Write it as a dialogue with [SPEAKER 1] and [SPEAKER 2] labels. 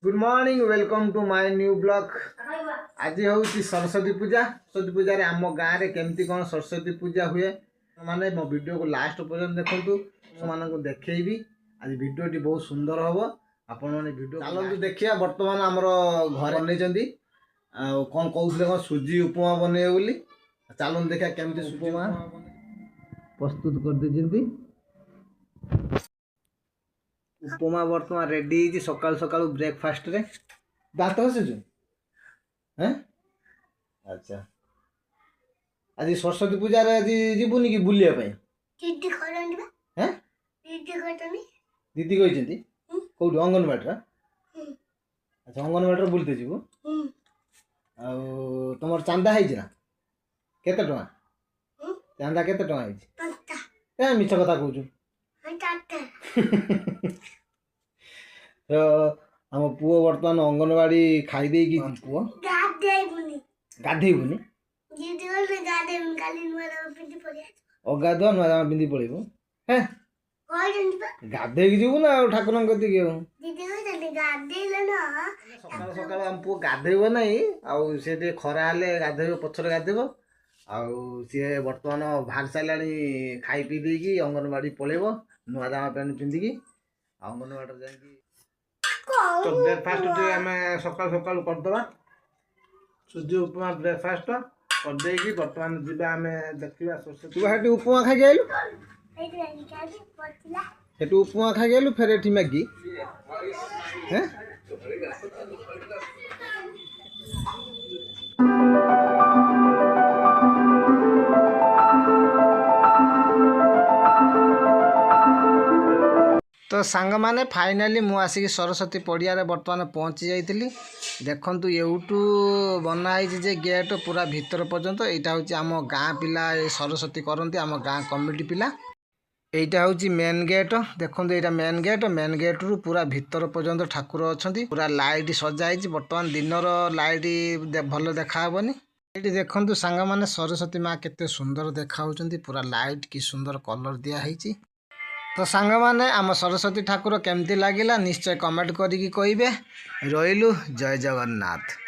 [SPEAKER 1] Good morning welcome to my new blog. आज हूँ सरस्वती पूजा। सरस्वती पूजा रे आम गाँव में केमती कौन सरस्वती पूजा हुए माने मो वीडियो को लास्ट पर्यंत देखु मैं देखी। आज वीडियोटी बहुत सुंदर हम आपण मैंने वीडियो चलते देखिए। बर्तमान आमर घर बन कौन कहते कौन सुजी उपमा बने बोली चलते देखा केमती उपमा प्रस्तुत कर दी। उपमा बर्तमान रेडी सकाल सकाल ब्रेकफास्ट रे दात घसुचु हैं। अच्छा आज सरस्वती पूजा रे आज जीवुनी कि बुलिया पई दीदी खरंडी बा हैं दीदी खटनी दीदी कहिसेंती कोठी अंगनवाड़ी रा। अच्छा अंगनवाड़ी रे बुलते जीवु आ तमर चांदा है ना केते टका चांदा केते टका है पत्ता ए मिछ कथा कहूछु तो आम पुओ बर्तमान अंगनवाड़ी खाई दे कि पुओ गाधेबुनी अगाधुआ नुआ जामा पिंधि पड़ेबू हैं गाधे जीवु ना ठाकुर कति सकाल सकाल आम पुओ गाधेब ना से खरा हेले गाधेब पछरे गाधेब सी बर्तमान बाहर सारा खाई पी देकी अंगनवाड़ी पलैब नुआ जामा पैंट पिंधिकी अंगनवाड़ी जाकि तो ब्रेकफास्ट आम सकाल सकाल करदे सुजी उपमा ब्रेकफास्ट करदे बर्तमान जीवा आम देखा सरस्वती उपमा खाई आलु से उपमा खाई आलु फेर ये मैगी हैं। तो सांग माने फाइनाली मु आसिक सरस्वती पड़िया बर्तमान पहुँची जाइली। देखंतु एउटू बनाई जे गेट पूरा भीतर पर्यंत यहाँ हूँ आम गाँ पिला सरस्वती करती आम गाँ कमिटी पिला। यहाँ हूँ मेन गेट देखो यहाँ मेन गेट रु पूरा भीतर पर्यंत ठाकुर अच्छा पूरा लाइट सजाई। बर्तमान दिनर लाइट भल देखा हेनी। ये देखु सांग माने सरस्वती माँ केते सुंदर देखा पूरा लाइट कि सुंदर कलर दिखाई। तो सांग माने आम सरस्वती ठाकुर केमती लगिला निश्चय कमेंट करिकी कहिबे। रहिलु जय जगन्नाथ।